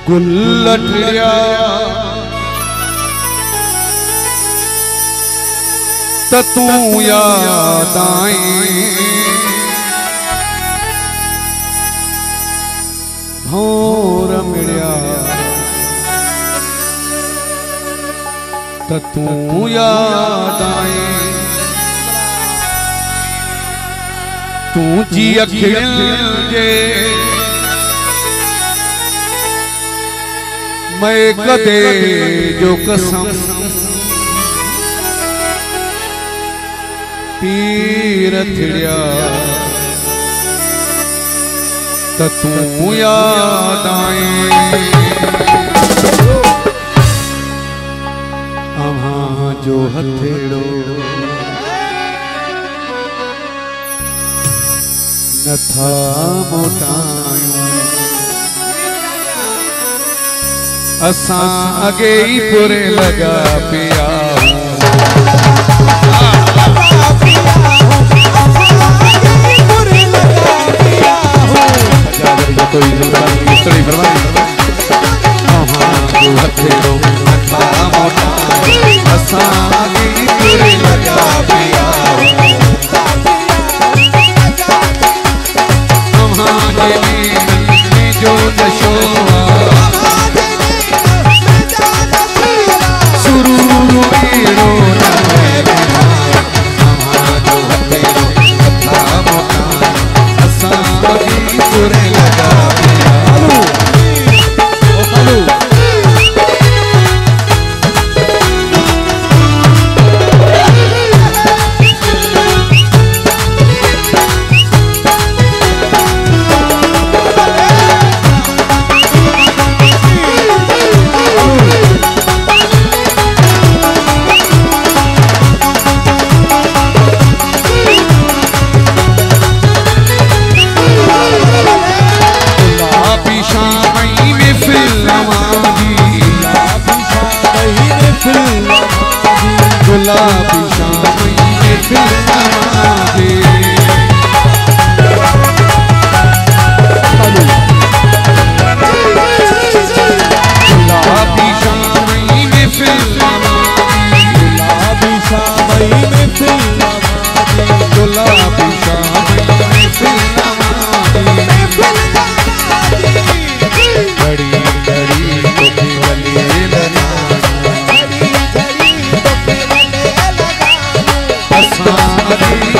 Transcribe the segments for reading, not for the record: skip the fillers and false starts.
गुल्लठिया तू याद आई भोर मिलिया तू याद आई तू जी अखिल जे मैं कदे जो कसम पीर थिड़िया तू याद आए अहाँ जो हथेड़ो नथा मोटायूं असा अगे ही पूरे लगा पिया कोई इसलिए फरमाई जो हथेड़ो नथा मोटा असा आगे ही पूरे लगा पिया जो नशो गुलाबी शाम में फिल्मांगे गुलाबी शाम में फिल्मांगे गुलाबी शाम में फिल्मांगे गुलाबी शाम में फिल्मांगे बड़ी बड़ी कोठी वाली लना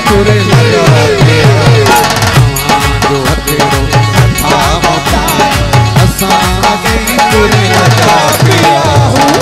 पूरे लगा पिया जो हथेड़ो नथा मोटा असा आगे ही पूरे लगा पिया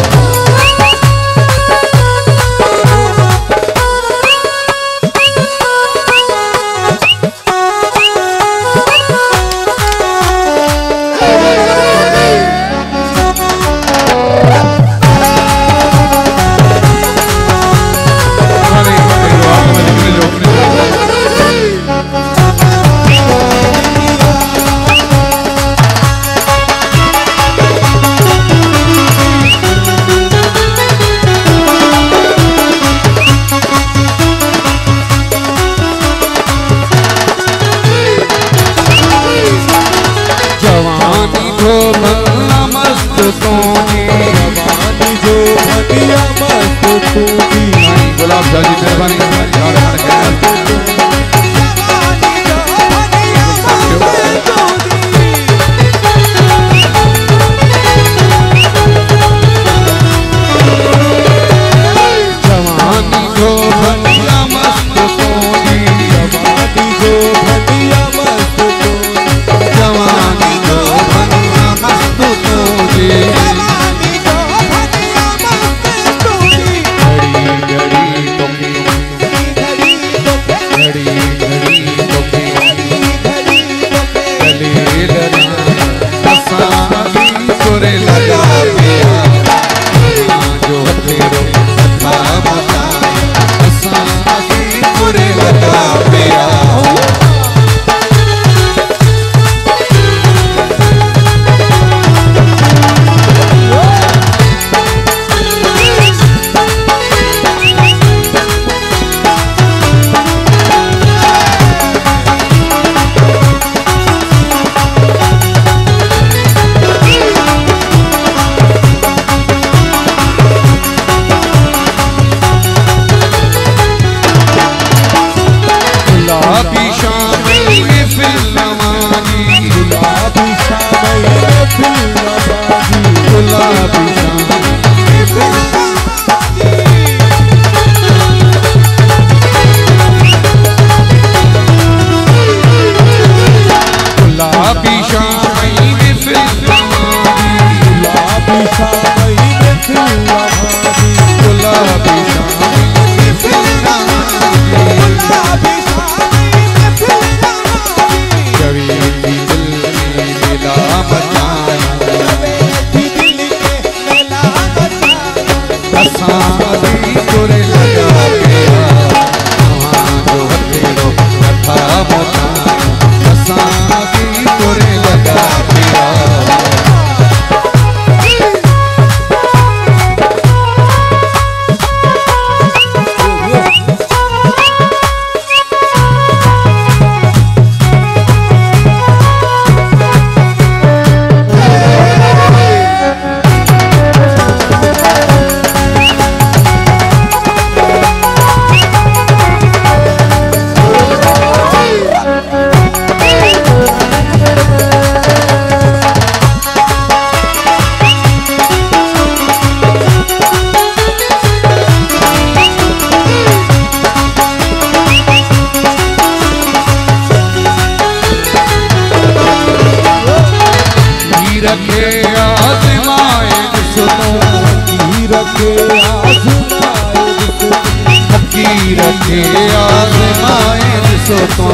अकी रखे आज़माए सो तो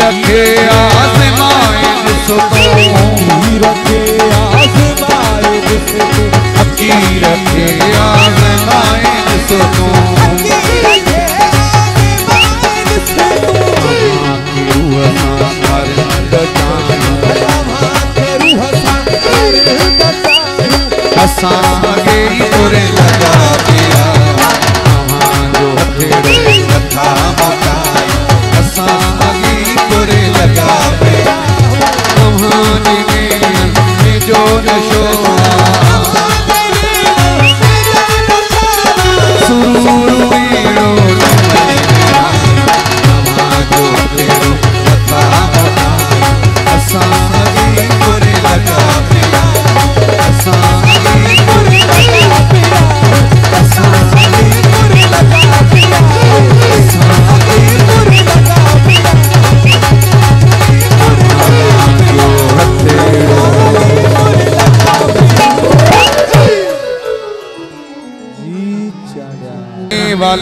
रखे आज़माए सो रखे आज़माए अकी रखे आज़माए सो तो असां अगे तुरे लगा दिया जो हथेड़ो कथा मटाई असां अगे तुरे लगा दिया जो नशो